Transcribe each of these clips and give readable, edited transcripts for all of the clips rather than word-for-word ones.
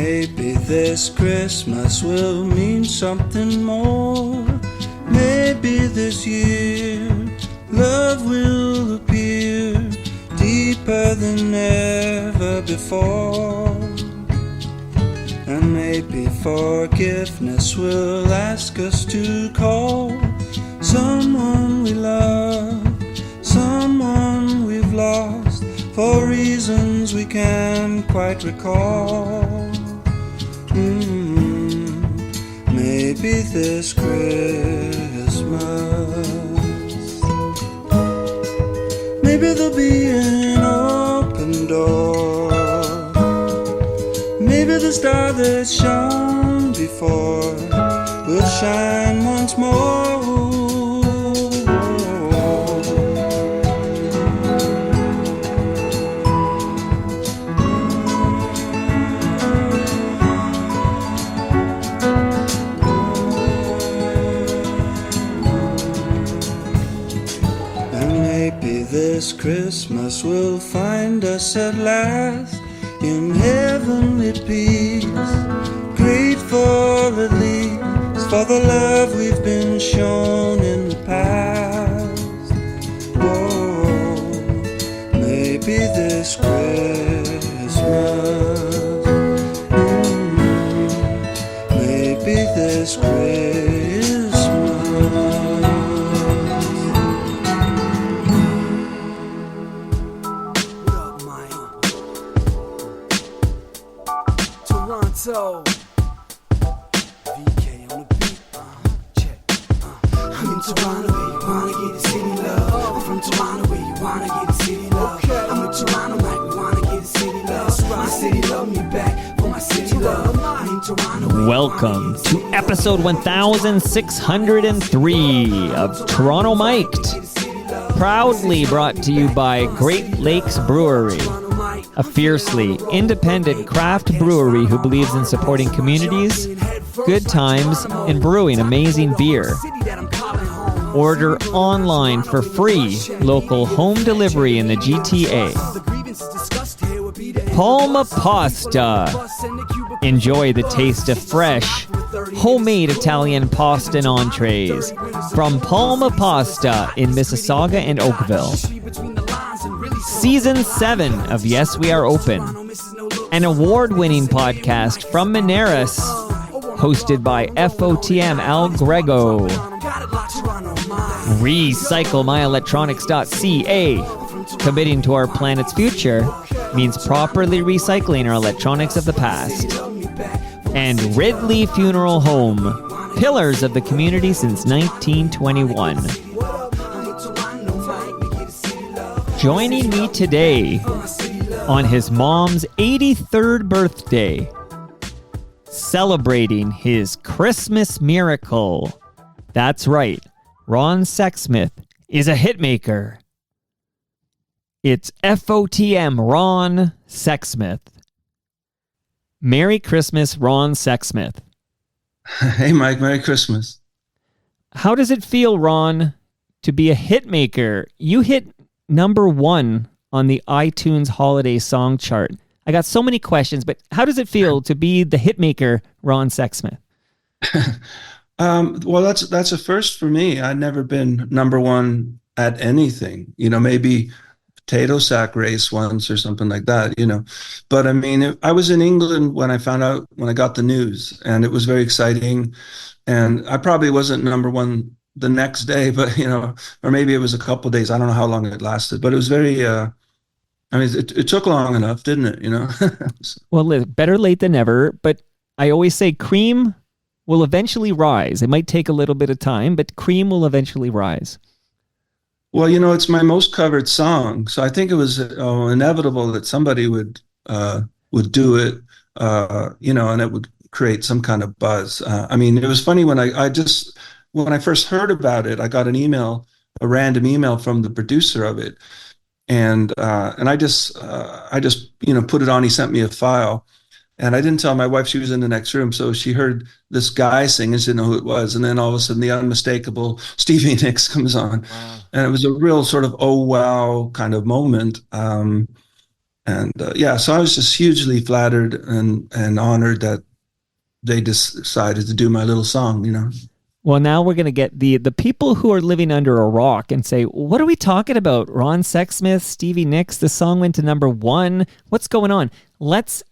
Maybe this Christmas will mean something more. Maybe this year love will appear deeper than ever before. And maybe forgiveness will ask us to call someone we love, someone we've lost, for reasons we can't quite recall. Maybe this Christmas, maybe there'll be an open door. Maybe the star that shone before will shine once more. This Christmas will find us at last in heavenly peace, grateful at least for the love we've been shown in the past. Oh, maybe this Christmas, maybe this Christmas. So, VK on the beat, check. I'm in Toronto where you wanna get the city love. I'm from Toronto where you wanna get the city love. I'm in Toronto like we wanna get the city love. My city love me back for my city love. I'm in Toronto. Welcome to episode 1603 of Toronto Mic'd, proudly brought to you by Great Lakes Brewery, a fiercely independent craft brewery who believes in supporting communities, good times, and brewing amazing beer. Order online for free local home delivery in the GTA. Palma Pasta. Enjoy the taste of fresh, homemade Italian pasta and entrees from Palma Pasta in Mississauga and Oakville. Season 7 of Yes, We Are Open, an award-winning podcast from Moneris, hosted by FOTM Al Grego. RecycleMyElectronics.ca. Committing to our planet's future means properly recycling our electronics of the past. And Ridley Funeral Home, pillars of the community since 1921. Joining me today on his mom's 83rd birthday, celebrating his Christmas miracle. That's right, Ron Sexsmith is a hitmaker. It's FOTM Ron Sexsmith. Merry Christmas, Ron Sexsmith. Hey, Mike, Merry Christmas. How does it feel, Ron, to be a hitmaker? You hit number 1 on the iTunes holiday song chart. I got so many questions, but how does it feel to be the hitmaker, Ron Sexsmith? Well, that's a first for me. I'd never been number 1 at anything. Maybe potato sack race once or something like that. But I mean, I was in England when I got the news, and it was very exciting. And I probably wasn't number 1 the next day, but or maybe it was a couple of days. I don't know how long it lasted, but it was very. It took long enough, didn't it? Well, better late than never. But I always say cream will eventually rise. It might take a little bit of time, but cream will eventually rise. Well, it's my most covered song, so I think it was inevitable that somebody would do it, and it would create some kind of buzz. It was funny when I first heard about it, I got a random email from the producer of it, and I just put it on. He sent me a file, and I didn't tell my wife. She was in the next room, so she heard this guy sing and she didn't know who it was. And then all of a sudden, the unmistakable Stevie Nicks comes on, wow. And it was a real sort of oh wow kind of moment. And yeah, so I was just hugely flattered and honored that they decided to do my little song, you know. Well, now we're going to get the people who are living under a rock and say, what are we talking about? Ron Sexsmith, Stevie Nicks, the song went to #1. What's going on? Let's,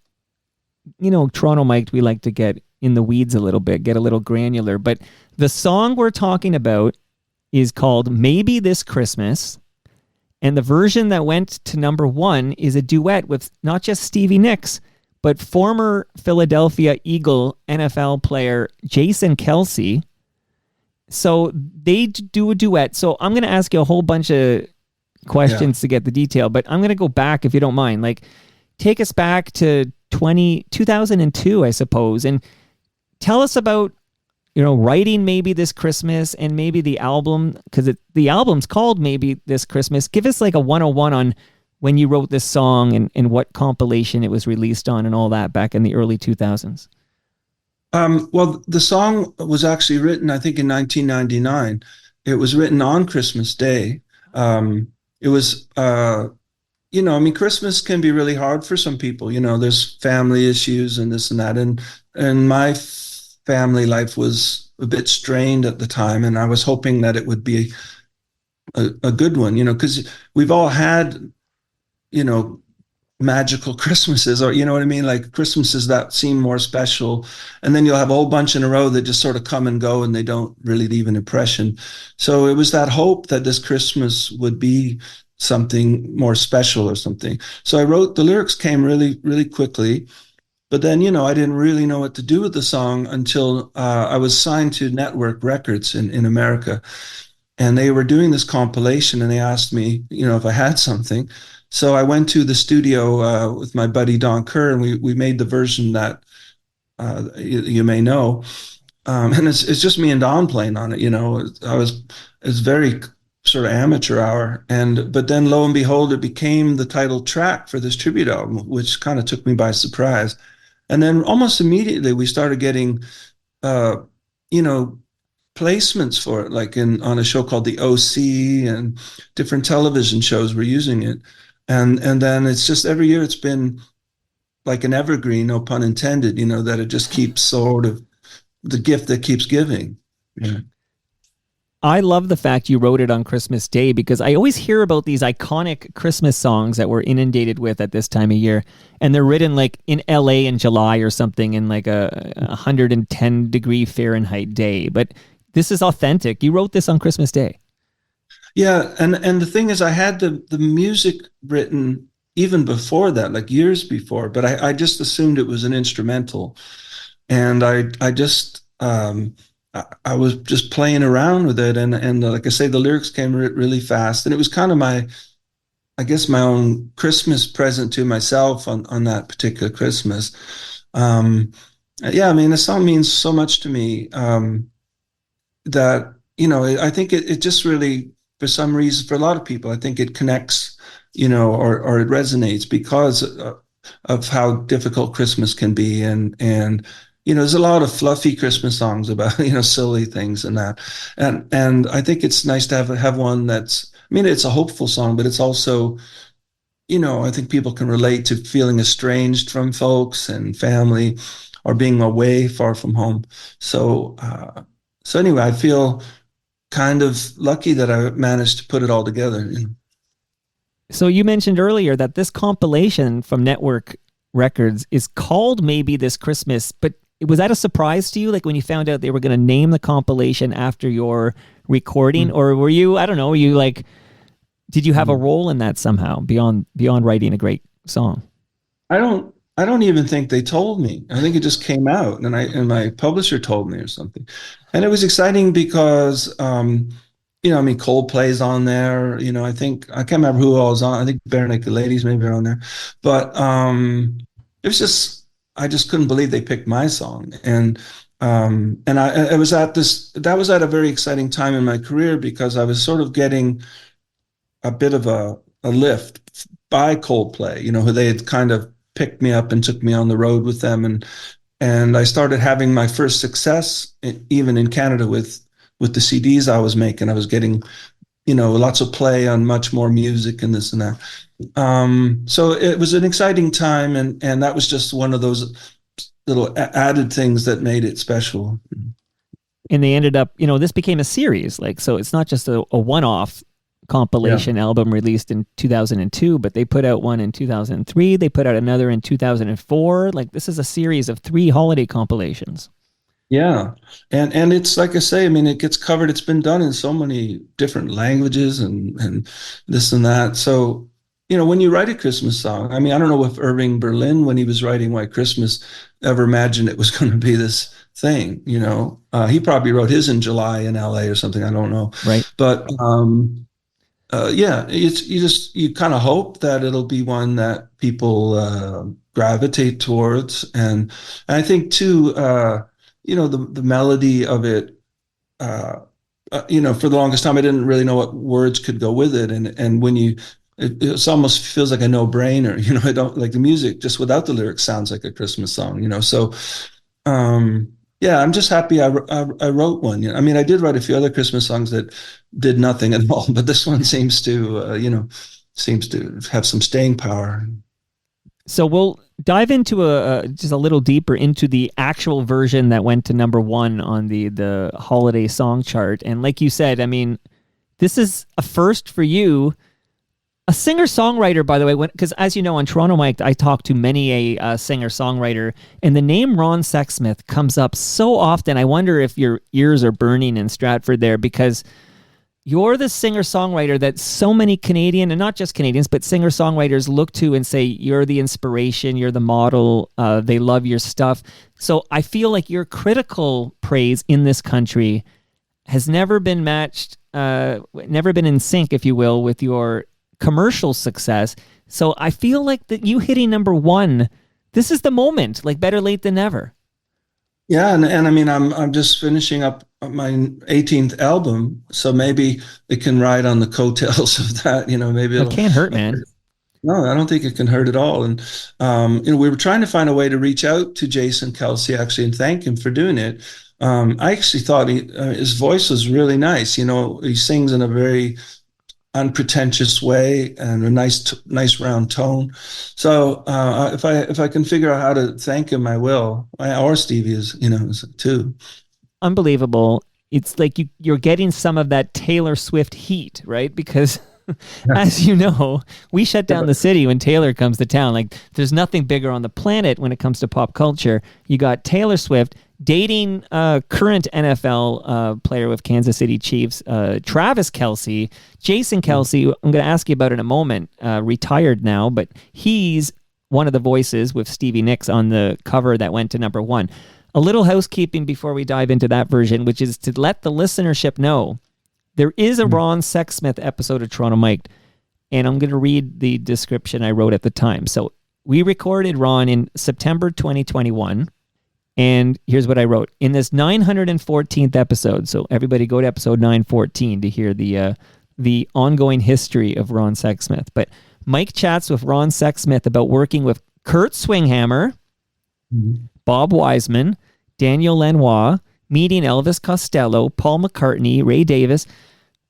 Toronto Mike, we like to get in the weeds a little bit, get a little granular. But the song we're talking about is called Maybe This Christmas. And the version that went to #1 is a duet with not just Stevie Nicks, but former Philadelphia Eagle NFL player Jason Kelce. So they do a duet. So I'm going to ask you a whole bunch of questions to get the detail, but I'm going to go back, if you don't mind. Like, take us back to 2002, I suppose, and tell us about, writing Maybe This Christmas and maybe the album, because the album's called Maybe This Christmas. Give us like a 101 on when you wrote this song and what compilation it was released on and all that back in the early 2000s. Well, the song was actually written, I think, in 1999. It was written on Christmas Day. It was, Christmas can be really hard for some people. There's family issues and this and that. And my family life was a bit strained at the time. And I was hoping that it would be a good one, because we've all had, magical Christmases, or you know what I mean, like Christmases that seem more special, and then you'll have a whole bunch in a row that just sort of come and go and they don't really leave an impression. So it was that hope that this Christmas would be something more special or something. So I wrote, the lyrics came really, really quickly, but then, I didn't really know what to do with the song until I was signed to Network Records in America, and they were doing this compilation and they asked me, if I had something. So I went to the studio with my buddy Don Kerr, and we made the version that you may know, and it's just me and Don playing on it. It's very sort of amateur hour, but then lo and behold, it became the title track for this tribute album, which kind of took me by surprise. And then almost immediately we started getting, placements for it, like on a show called The OC, and different television shows were using it. And then it's just every year it's been like an evergreen, no pun intended, that it just keeps sort of the gift that keeps giving. Yeah. I love the fact you wrote it on Christmas Day, because I always hear about these iconic Christmas songs that we're inundated with at this time of year, and they're written like in LA in July or something in like a 110-degree Fahrenheit day. But this is authentic. You wrote this on Christmas Day. Yeah, and the thing is, I had the music written even before that, like years before, but I just assumed it was an instrumental, and I just I was just playing around with it, and like I say, the lyrics came really fast, and it was kind of my own Christmas present to myself on that particular Christmas. Yeah, I mean, the song means so much to me that I think it just really, for some reason, for a lot of people, I think it connects, or it resonates because of how difficult Christmas can be. And there's a lot of fluffy Christmas songs about, silly things and that. And I think it's nice to have one that's, it's a hopeful song, but it's also, I think people can relate to feeling estranged from folks and family, or being away far from home. So anyway, I feel kind of lucky that I managed to put it all together. So you mentioned earlier that this compilation from Network Records is called Maybe This Christmas, but was that a surprise to you? Like when you found out they were going to name the compilation after your recording, or were you, I don't know, did you have a role in that somehow beyond writing a great song? I don't even think they told me. I think it just came out, and my publisher told me or something. And it was exciting because, Coldplay's on there. I can't remember who all was on. I think Bare Naked Ladies maybe are on there. But it was just, I just couldn't believe they picked my song. And I was that was at a very exciting time in my career, because I was sort of getting a bit of a lift by Coldplay, who they had kind of picked me up and took me on the road with them, and I started having my first success even in Canada with the CDs I was making. I was getting lots of play on much more music and this and that. So it was an exciting time, and that was just one of those little added things that made it special. And they ended up, this became a series. Like, so it's not just a one-off compilation album released in 2002, but they put out one in 2003. They put out another in 2004. Like, this is a series of 3 holiday compilations. Yeah. And it's like I say, I mean, it gets covered. It's been done in so many different languages and this and that. So, when you write a Christmas song, I mean, I don't know if Irving Berlin, when he was writing White Christmas, ever imagined it was going to be this thing, he probably wrote his in July in LA or something. I don't know. Right. But, yeah, you kind of hope that it'll be one that people gravitate towards, and I think too, the melody of it. For the longest time, I didn't really know what words could go with it, and when it almost feels like a no-brainer. I don't like the music just without the lyrics sounds like a Christmas song. So. Yeah, I'm just happy I wrote one. I mean, I did write a few other Christmas songs that did nothing at all, but this one seems to, seems to have some staying power. So we'll dive into just a little deeper into the actual version that went to number 1 on the holiday song chart. And like you said, I mean, this is a first for you. A singer-songwriter, by the way, because as you know, on Toronto Mike, I talk to many a singer-songwriter, and the name Ron Sexsmith comes up so often. I wonder if your ears are burning in Stratford there, because you're the singer-songwriter that so many Canadian, and not just Canadians, but singer-songwriters look to and say, you're the inspiration, you're the model, they love your stuff. So I feel like your critical praise in this country has never been matched, never been in sync, if you will, with your commercial success. So I feel like that you hitting number 1, this is the moment, like better late than never. Yeah, and I mean, I'm just finishing up my 18th album, so maybe it can ride on the coattails of that. Maybe It can't hurt, man. No, I don't think it can hurt at all. And we were trying to find a way to reach out to Jason Kelsey actually and thank him for doing it. I actually thought his voice was really nice. He sings in a very unpretentious way and a nice round tone. So if I can figure out how to thank him, I will. Or Stevie is too. Unbelievable. It's like you're getting some of that Taylor Swift heat, right? Because as you know, we shut down the city when Taylor comes to town. Like, there's nothing bigger on the planet when it comes to pop culture. You got Taylor Swift dating current NFL player with Kansas City Chiefs, Travis Kelce, Jason Kelce. I'm going to ask you about it in a moment. Retired now, but he's one of the voices with Stevie Nicks on the cover that went to number 1. A little housekeeping before we dive into that version, which is to let the listenership know there is a Ron Sexsmith episode of Toronto Mike, and I'm going to read the description I wrote at the time. So we recorded Ron in September 2021, and here's what I wrote. In this 914th episode, so everybody go to episode 914 to hear the ongoing history of Ron Sexsmith. But Mike chats with Ron Sexsmith about working with Kurt Swinghammer, Bob Wiseman, Daniel Lanois, meeting Elvis Costello, Paul McCartney, Ray Davis,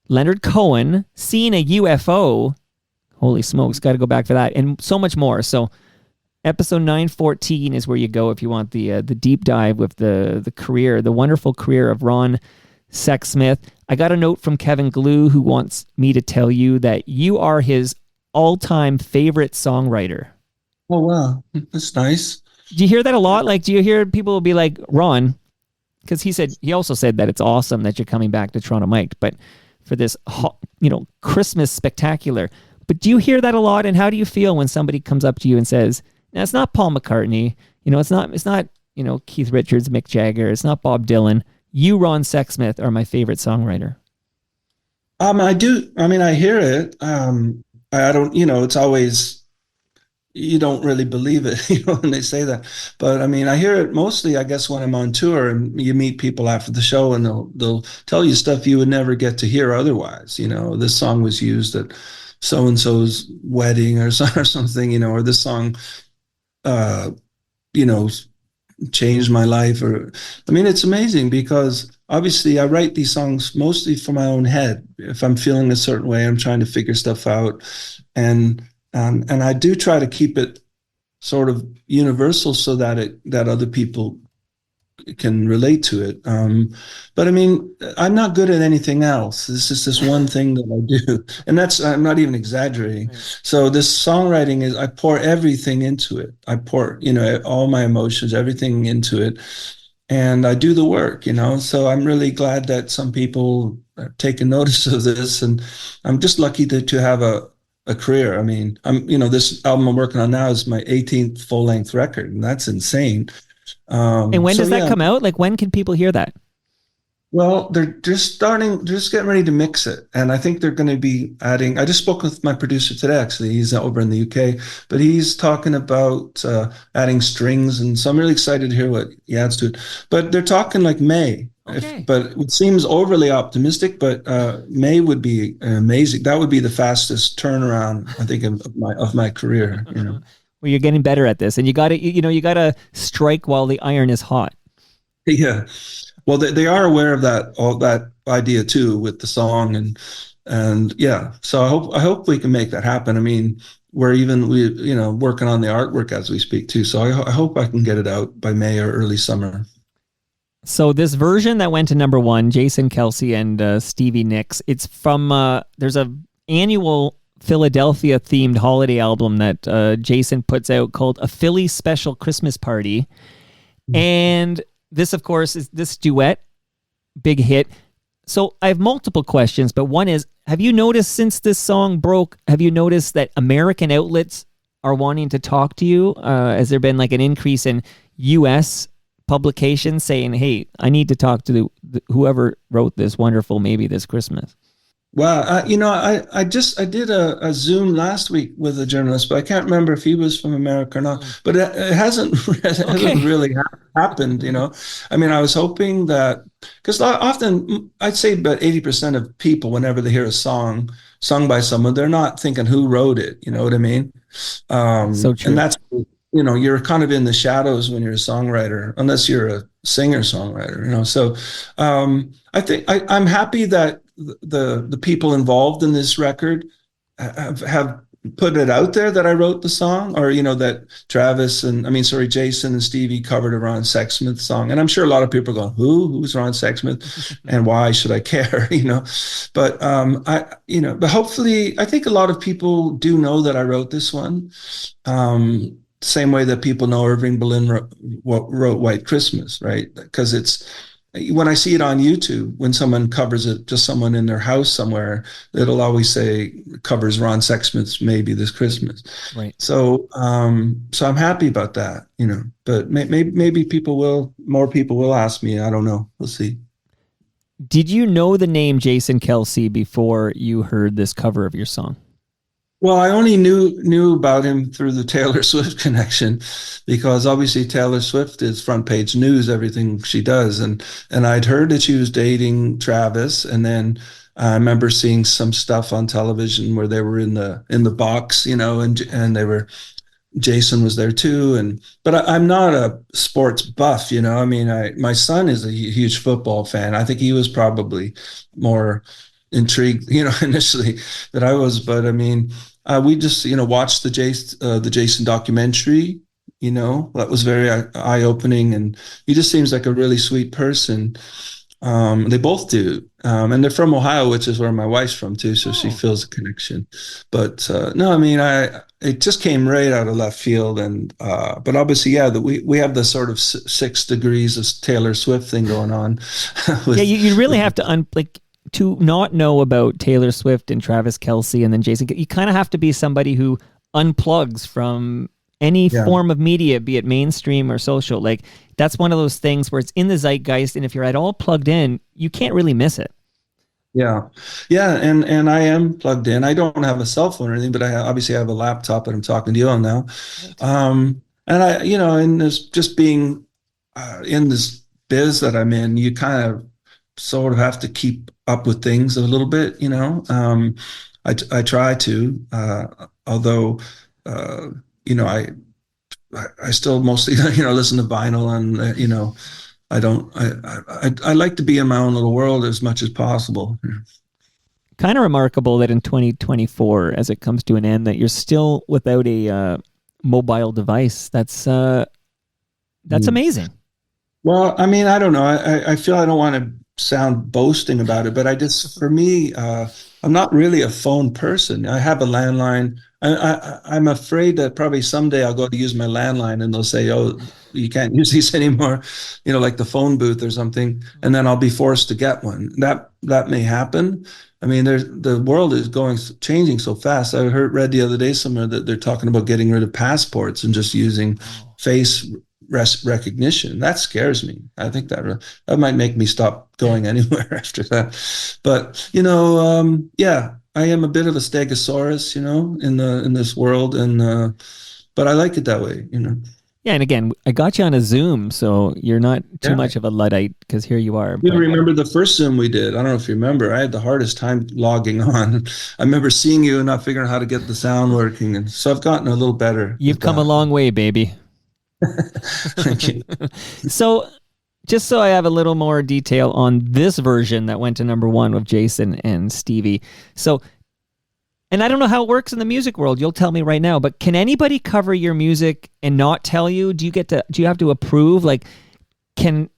Leonard Cohen, seeing a UFO. Holy smokes, got to go back for that, and so much more. So episode 914 is where you go if you want the deep dive with the career, the wonderful career of Ron Sexsmith. I got a note from Kevin Glue who wants me to tell you that you are his all-time favorite songwriter. Oh, wow. That's nice. Do you hear that a lot? Like, do you hear people will be like, Ron, because he also said that it's awesome that you're coming back to Toronto Mike, but for this, Christmas spectacular. But do you hear that a lot? And how do you feel when somebody comes up to you and says, "Now it's not Paul McCartney, it's not Keith Richards, Mick Jagger, it's not Bob Dylan. You, Ron Sexsmith, are my favorite songwriter." I do. I mean, I hear it. I don't. It's always. You don't really believe it, when they say that. But I mean, I hear it mostly, I guess, when I'm on tour and you meet people after the show and they'll tell you stuff you would never get to hear otherwise. This song was used at so-and-so's wedding or something, or this song, changed my life. Or, I mean, it's amazing because obviously I write these songs mostly for my own head. If I'm feeling a certain way, I'm trying to figure stuff out, and and I do try to keep it sort of universal so that other people can relate to it. But I mean, I'm not good at anything else. This is this one thing that I do, and that's I'm not even exaggerating. Right. So this songwriting is I pour everything into it. I pour, all my emotions, everything into it, and I do the work. So I'm really glad that some people have taken notice of this, and I'm just lucky to have a career. I mean, this album I'm working on now is my 18th full length record, and that's insane. And when So does that yeah, come out? Like, when can people hear that? well, they're just getting ready to mix it. And I think they're going to be adding, I just spoke with my producer today, actually. He's over in the UK, but he's talking about adding strings. And so I'm really excited to hear what he adds to it. But they're talking like May. Okay. But it seems overly optimistic, but May would be amazing. That would be the fastest turnaround, I think, of my career. Well, you're getting better at this, and you got to strike while the iron is hot. Yeah. Well, they are aware of that, all that idea too, with the song, and yeah. So I hope we can make that happen. I mean, we working on the artwork as we speak too. So I hope I can get it out by May or early summer. So this version that went to number one, Jason Kelsey and Stevie Nicks, it's from there's a annual Philadelphia themed holiday album that Jason puts out called A Philly Special Christmas Party. And this, of course, is this duet, big hit. So I have multiple questions, but one is, have you noticed since this song broke, have you noticed that American outlets are wanting to talk to you? Has there been like an increase in U.S. publications saying, hey, I need to talk to whoever wrote this wonderful Maybe This Christmas? Well, I did a Zoom last week with a journalist, but I can't remember if he was from America or not. But it hasn't really happened. I mean, I was hoping that because often I'd say about 80% of people, whenever they hear a song sung by someone, they're not thinking who wrote it. You know what I mean? So true. And that's you're kind of in the shadows when you're a songwriter, unless you're a singer-songwriter. So I think I'm happy that the people involved in this record have put it out there that I wrote the song, or that Jason and Stevie covered a Ron Sexsmith song, and I'm sure a lot of people are going, who's Ron Sexsmith, and why should I care? But but hopefully, I think a lot of people do know that I wrote this one. Same way that people know Irving Berlin wrote White Christmas, right? Because when I see it on YouTube, when someone covers it, just someone in their house somewhere, it'll always say covers Ron Sexsmith's Maybe This Christmas. Right. So, so I'm happy about that, but maybe more people will ask me. I don't know. We'll see. Did you know the name Jason Kelsey before you heard this cover of your song? Well, I only knew about him through the Taylor Swift connection, because obviously Taylor Swift is front page news, everything she does, and I'd heard that she was dating Travis, and then I remember seeing some stuff on television where they were in the box, and they were Jason was there too, but I'm not a sports buff, I mean, my son is a huge football fan. I think he was probably more intrigued, initially that I was, but I mean. We just, watched the Jason documentary. That was very eye-opening, and he just seems like a really sweet person. They both do, and they're from Ohio, which is where my wife's from too, so she feels a connection. But no, I mean, it just came right out of left field, and but obviously, yeah, we have the sort of 6 degrees of Taylor Swift thing going on. You really have to to not know about Taylor Swift and Travis Kelce and then Jason. You kind of have to be somebody who unplugs from any form of media, be it mainstream or social. Like, that's one of those things where it's in the zeitgeist, and if you're at all plugged in, you can't really miss it. Yeah. And I am plugged in. I don't have a cell phone or anything, but I obviously have a laptop that I'm talking to you on now. And and this just being in this biz that I'm in, you kind of sort of have to keep up with things a little bit, I try to, although, I I still mostly, listen to vinyl, and I don't. I like to be in my own little world as much as possible. Kind of remarkable that in 2024, as it comes to an end, that you're still without a mobile device. That's amazing. Well, I mean, I don't know. I feel I don't want to sound boasting about it, but for me, I'm not really a phone person. I have a landline. I'm afraid that probably someday I'll go to use my landline and they'll say, "Oh, you can't use these anymore," like the phone booth or something, and then I'll be forced to get one. That may happen. I mean, the world is changing so fast. I read the other day somewhere that they're talking about getting rid of passports and just using face recognition. That scares me. I think that might make me stop going anywhere after that. But yeah, I am a bit of a stegosaurus, in this world, and but I like it that way. Yeah, and again, I got you on a Zoom, so you're not too much of a Luddite, because here you are. You remember the first Zoom we did? I don't know if you remember. I had the hardest time logging on. I remember seeing you and not figuring out how to get the sound working, and so I've gotten a little better. You've come a long way, baby. Thank you. So, just so I have a little more detail on this version that went to number 1 with Jason and Stevie. So, and I don't know how it works in the music world. You'll tell me right now. But can anybody cover your music and not tell you? Do you have to approve? Like, can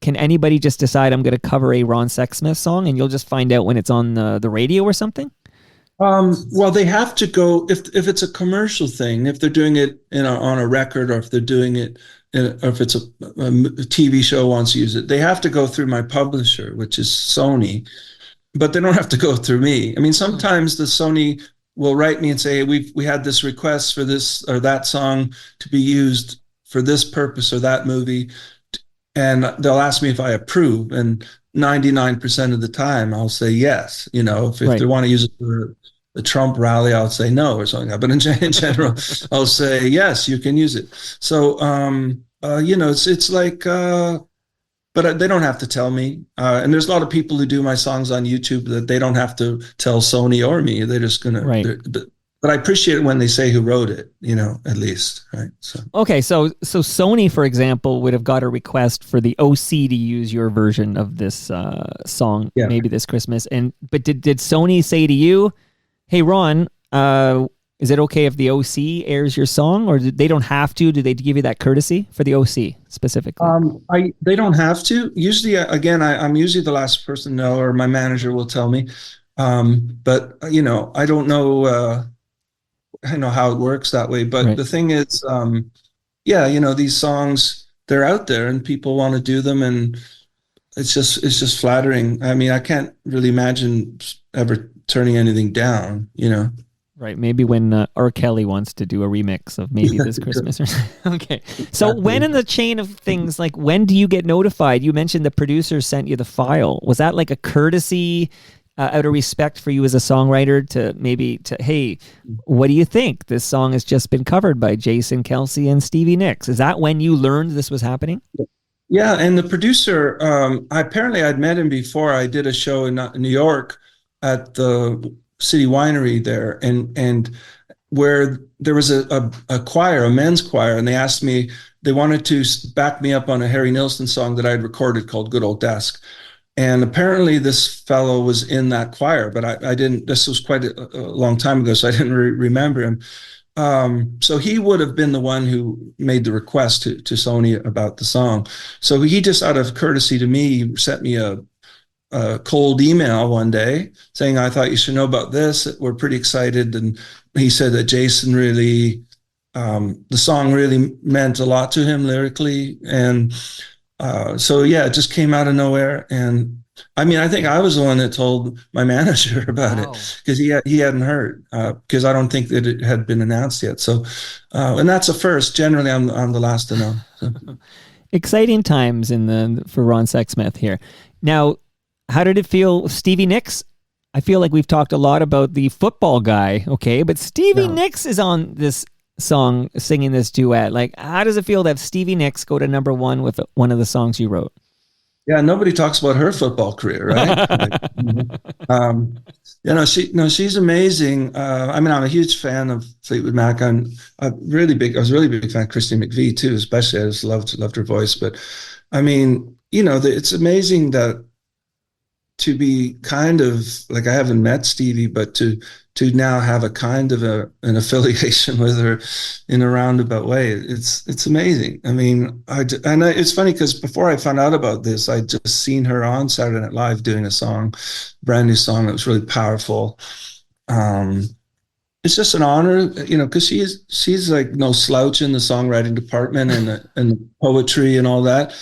anybody just decide I'm going to cover a Ron Sexsmith song and you'll just find out when it's on the radio or something? Well, they have to go if it's a commercial thing, if they're doing it on a record, or if they're doing it, or if it's a TV show wants to use it, they have to go through my publisher, which is Sony. But they don't have to go through me. I mean, sometimes the Sony will write me and say, we had this request for this or that song to be used for this purpose or that movie, and they'll ask me if I approve. And 99% of the time, I'll say yes. If they want to use it for the Trump rally, I'll say no or something. But in general, I'll say yes, you can use it. So, it's like. But they don't have to tell me. And there's a lot of people who do my songs on YouTube that they don't have to tell Sony or me. They're just going to. But I appreciate it when they say who wrote it, at least. Right. So. Okay. So Sony, for example, would have got a request for the OC to use your version of this song, maybe this Christmas. But did Sony say to you, "Hey, Ron, is it okay if the OC airs your song," or they don't have to? Do they give you that courtesy for the OC specifically? They don't have to. Usually, again, I'm usually the last person to know, or my manager will tell me. But I don't know. I know how it works that way. But the thing is, these songs, they're out there and people want to do them, and it's just flattering. I mean, I can't really imagine ever turning anything down. Right, maybe when R. Kelly wants to do a remix of maybe this Christmas or something. Okay, so when in the chain of things, like when do you get notified? You mentioned the producer sent you the file. Was that like a courtesy out of respect for you as a songwriter hey, what do you think? This song has just been covered by Jason Kelsey and Stevie Nicks. Is that when you learned this was happening? Yeah, and the producer, apparently I'd met him before. I did a show in New York at the City Winery there, and where there was a choir, a men's choir, and they wanted to back me up on a Harry Nilsson song that I'd recorded called Good Old Desk. And apparently this fellow was in that choir, but I didn't, this was quite a long time ago, so I didn't remember him. So he would have been the one who made the request to Sony about the song. So he just, out of courtesy to me, sent me a cold email one day saying, "I thought you should know about this. We're pretty excited." And he said that Jason really, the song really meant a lot to him lyrically. And so, it just came out of nowhere. And I mean, I think I was the one that told my manager about it, because he hadn't heard, because I don't think that it had been announced yet. So, and that's a first. Generally, I'm the last to know. So. Exciting times for Ron Sexsmith here. Now, how did it feel, Stevie Nicks? I feel like we've talked a lot about the football guy, okay? But Stevie Nicks is on this song singing this duet. Like, how does it feel to have Stevie Nicks go to number 1 with one of the songs you wrote? Yeah, nobody talks about her football career, right? Like, um, she's amazing. I mean, I'm a huge fan of Fleetwood Mac. I was a really big fan of Christy McVie too, especially. I just loved her voice. But I mean, it's amazing that to be kind of like, I haven't met Stevie, but to now have a kind of an affiliation with her in a roundabout way, it's amazing. I mean, it's funny because before I found out about this, I just seen her on Saturday Night Live doing a song, brand new song that was really powerful. Um, it's just an honor, because she's like no slouch in the songwriting department and the poetry and all that.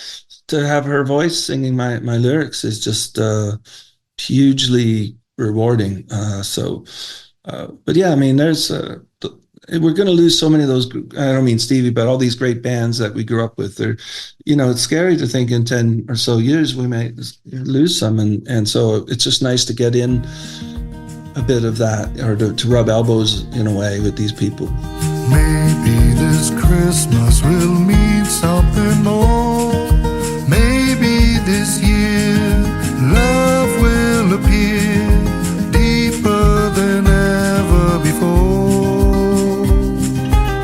To have her voice singing my lyrics is just hugely rewarding. But yeah, I mean, we're going to lose so many of those. I don't mean Stevie, but all these great bands that we grew up with. It's scary to think in 10 or so years we may lose some, and so it's just nice to get in a bit of that, or to rub elbows in a way with these people. Maybe this Christmas will mean something more. Maybe this year love will appear deeper than ever before.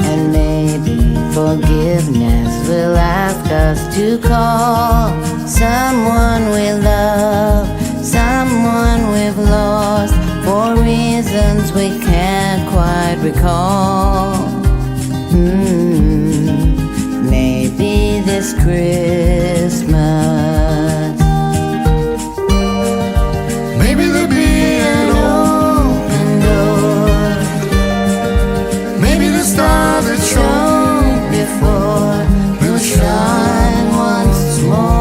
And maybe forgiveness will ask us to call someone we love, someone we've lost, for reasons we can't quite recall. Maybe this Christmas, maybe there'll be an open door. Maybe the star that shone before will shine once more.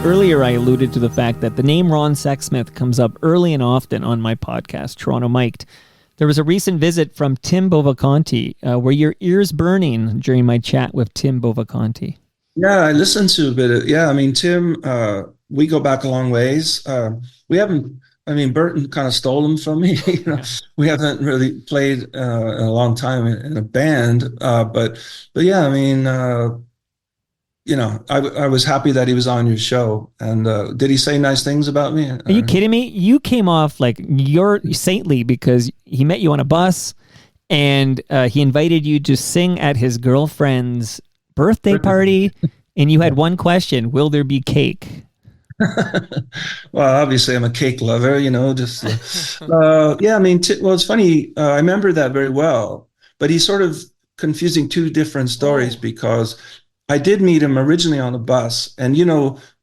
Earlier, I alluded to the fact that the name Ron Sexsmith comes up early and often on my podcast, Toronto Mic'd. There was a recent visit from Tim Bovaconti. Were your ears burning during my chat with Tim Bovaconti? Yeah, I listened to a bit of, yeah, I mean, Tim, we go back a long ways. We haven't, I mean, Burton kind of stole him from me. We haven't really played in a long time in a band. But yeah, I mean, I was happy that he was on your show. And did he say nice things about me? Are you kidding me? You came off like you're saintly because he met you on a bus and he invited you to sing at his girlfriend's birthday party. And you had one question: will there be cake? Well, obviously I'm a cake lover, just, yeah, I mean, well, it's funny. I remember that very well, but he's sort of confusing two different stories because I did meet him originally on a bus. And,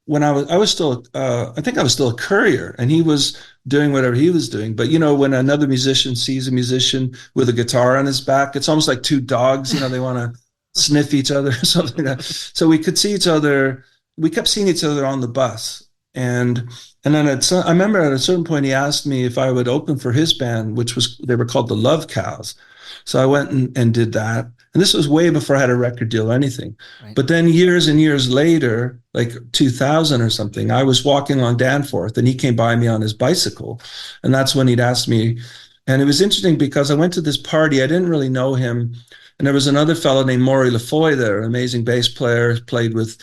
when I was still, I think I was still a courier and he was doing whatever he was doing. But, when another musician sees a musician with a guitar on his back, it's almost like two dogs, they want to sniff each other or something like that. So we could see each other. We kept seeing each other on the bus. And then I remember at a certain point, he asked me if I would open for his band, they were called the Love Cows. So I went and did that. And this was way before I had a record deal or anything. Right. But then years and years later, like 2000 or something, I was walking along Danforth and he came by me on his bicycle. And that's when he'd asked me. And it was interesting because I went to this party. I didn't really know him. And there was another fellow named Maury Lafoy there, an amazing bass player, played with,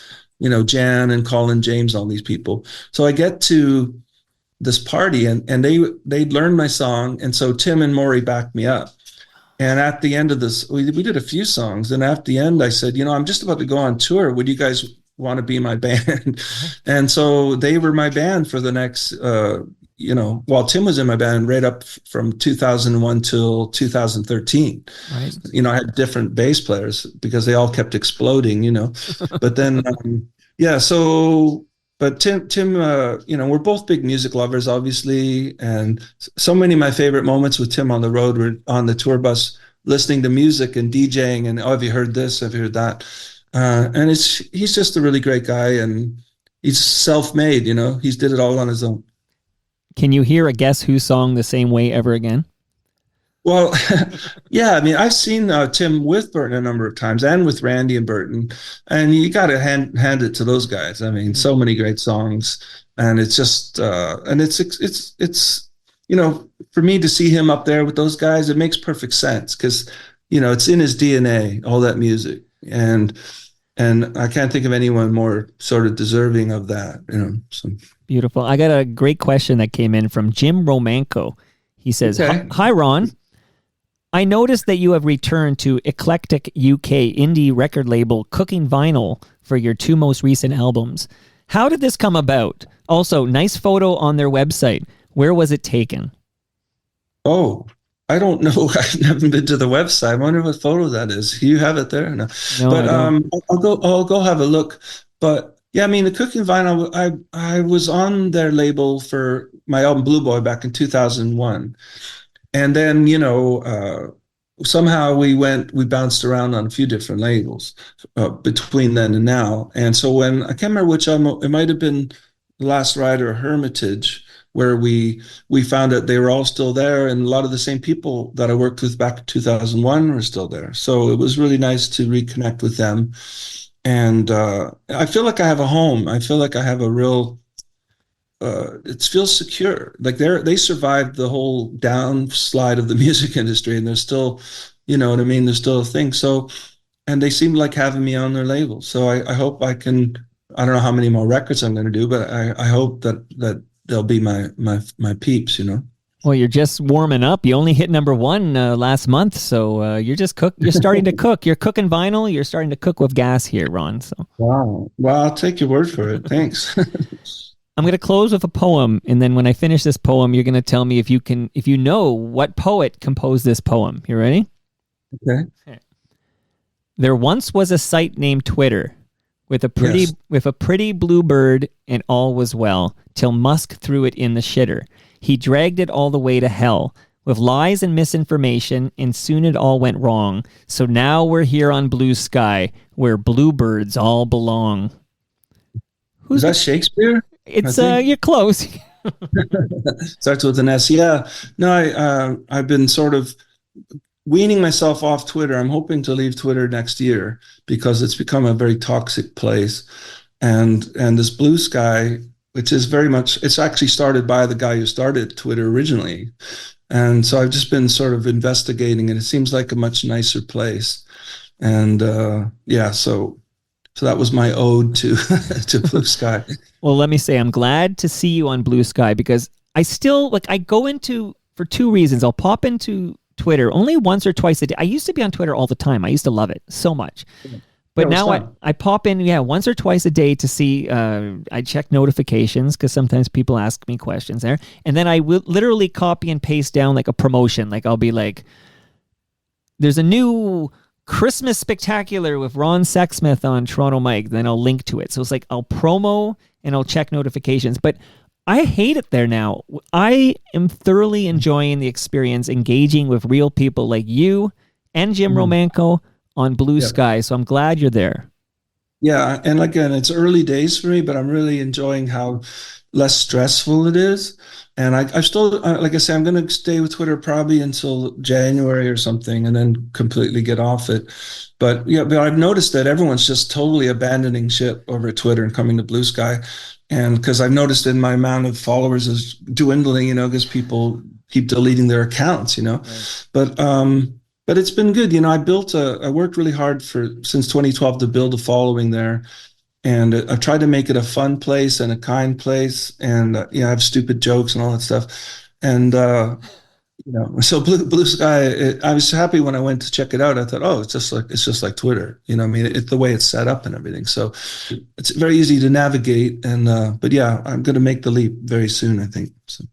Jan and Colin James, all these people. So I get to this party and they'd learned my song. And so Tim and Maury backed me up. And at the end of this, we did a few songs. And at the end, I said, I'm just about to go on tour. Would you guys want to be my band? And so they were my band for the next, while Tim was in my band right up from 2001 till 2013. Right. I had different bass players because they all kept exploding, but then, yeah, so, but Tim, we're both big music lovers, obviously. And so many of my favorite moments with Tim on the road were on the tour bus, listening to music and DJing. And, oh, have you heard this? Have you heard that? And he's just a really great guy, and he's self-made, he's did it all on his own. Can you hear a Guess Who song the same way ever again? Well, yeah, I mean, I've seen Tim with Burton a number of times, and with Randy and Burton, and you got to hand it to those guys. I mean, so many great songs, and it's just, and it's, for me to see him up there with those guys, it makes perfect sense because, it's in his DNA, all that music, and I can't think of anyone more sort of deserving of that, So. Beautiful. I got a great question that came in from Jim Romanko. He says, Okay. Hi, Ron. I noticed that you have returned to eclectic UK indie record label Cooking Vinyl for your 2 most recent albums. How did this come about? Also, nice photo on their website. Where was it taken? Oh, I don't know. I've never been to the website. I wonder what photo that is. You have it there? No, but I'll go have a look. But yeah, I mean, the Cooking Vinyl, I was on their label for my album Blue Boy back in 2001. And then, somehow we bounced around on a few different labels between then and now. And so when, I can't remember which album, it might have been Last Ride or Hermitage, where we found that they were all still there, and a lot of the same people that I worked with back in 2001 were still there. So it was really nice to reconnect with them. And I feel like I have a home. I feel like I have a real, it feels secure. Like they survived the whole downslide of the music industry, and they're still, you know what I mean? They're still a thing. So, and they seem like having me on their label. So I hope I don't know how many more records I'm going to do, but I hope that they'll be my peeps, Well, you're just warming up. You only hit number 1 last month, so you're just You're starting to cook. You're cooking vinyl. You're starting to cook with gas here, Ron. So. Wow. Well, I'll take your word for it. Thanks. I'm going to close with a poem, and then when I finish this poem, you're going to tell me if you know what poet composed this poem. You ready? Okay. There once was a site named Twitter with a pretty blue bird, and all was well till Musk threw it in the shitter. He dragged it all the way to hell with lies and misinformation, and soon it all went wrong. So now we're here on Blue Sky, where bluebirds all belong. Is that Shakespeare? It's you're close. Starts with an S. Yeah. No, I've been sort of weaning myself off Twitter. I'm hoping to leave Twitter next year because it's become a very toxic place. And this Blue Sky, which is very much, it's actually started by the guy who started Twitter originally. And so I've just been sort of investigating, and it seems like a much nicer place. And so that was my ode to to Blue Sky. Well, let me say, I'm glad to see you on Blue Sky, because I still, I go into, for 2 reasons. I'll pop into Twitter only once or twice a day. I used to be on Twitter all the time. I used to love it so much. But now I pop in, once or twice a day to see, I check notifications because sometimes people ask me questions there. And then I will literally copy and paste down like a promotion. Like I'll be like, there's a new Christmas spectacular with Ron Sexsmith on Toronto Mike. Then I'll link to it. So it's like I'll promo and I'll check notifications. But I hate it there now. I am thoroughly enjoying the experience, engaging with real people like you and Jim Romanko on Blue Sky. So I'm glad you're there. Yeah. And again, it's early days for me, but I'm really enjoying how less stressful it is. And I still, like I say, I'm going to stay with Twitter probably until January or something, and then completely get off it. But I've noticed that everyone's just totally abandoning ship over Twitter and coming to Blue Sky. And because I've noticed in my amount of followers is dwindling, because people keep deleting their accounts, Right. But it's been good. I worked really hard since 2012 to build a following there. And I've tried to make it a fun place and a kind place. And, I have stupid jokes and all that stuff. And, So Blue Sky, I was happy when I went to check it out. I thought, oh, it's just like Twitter. I mean, it's the way it's set up and everything. So it's very easy to navigate. And but yeah, I'm going to make the leap very soon, I think. So.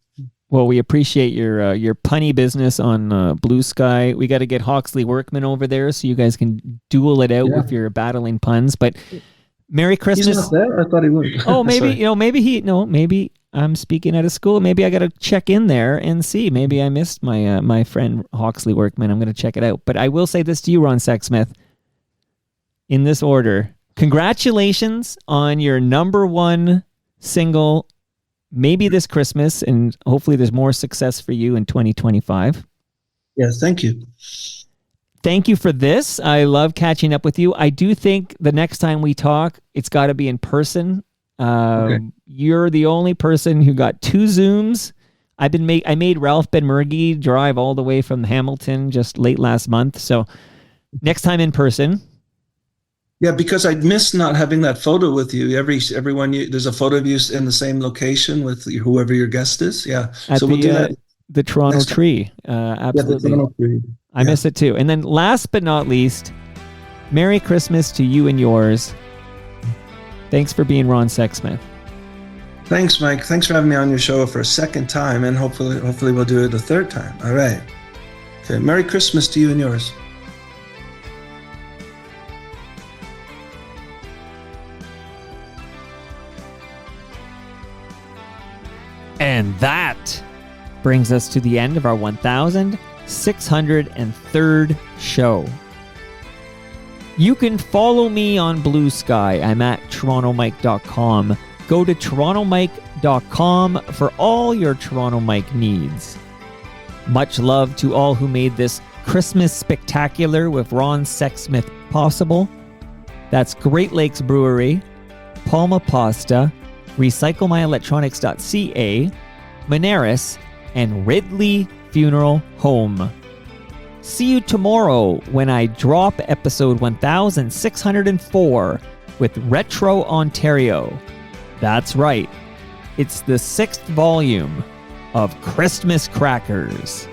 Well, we appreciate your punny business on Blue Sky. We got to get Hawksley Workman over there so you guys can duel it out with your battling puns. But Merry Christmas. He's not there? I thought he would. Oh, maybe maybe I'm speaking at a school. Maybe I got to check in there and see. Maybe I missed my my friend Hawksley Workman. I'm going to check it out. But I will say this to you, Ron Sexsmith, in this order. Congratulations on your #1 single, maybe this Christmas, and hopefully there's more success for you in 2025. Yes, thank you. Thank you for this. I love catching up with you. I do think the next time we talk, it's got to be in person. Okay. You're the only person who got 2 Zooms. I made Ralph Benmergui drive all the way from Hamilton just late last month. So next time in person. Yeah, because I missed not having that photo with you. Everyone, there's a photo of you in the same location with whoever your guest is. Yeah, so we'll do that. The Toronto Tree. Absolutely. Yeah, the Toronto Tree. I miss it too. And then last but not least, Merry Christmas to you and yours. Thanks for being Ron Sexsmith. Thanks, Mike. Thanks for having me on your show for a second time, and hopefully we'll do it a third time. All right. Okay. Merry Christmas to you and yours. And that brings us to the end of our 1,603rd show. You can follow me on Blue Sky. I'm at torontomike.com. Go to torontomike.com for all your Toronto Mike needs. Much love to all who made this Christmas spectacular with Ron Sexsmith possible. That's Great Lakes Brewery, Palma Pasta, RecycleMyElectronics.ca, Moneris, and Ridley Funeral Home. See you tomorrow when I drop episode 1604 with Retro Ontario. That's right, it's the 6th volume of Christmas Crackers.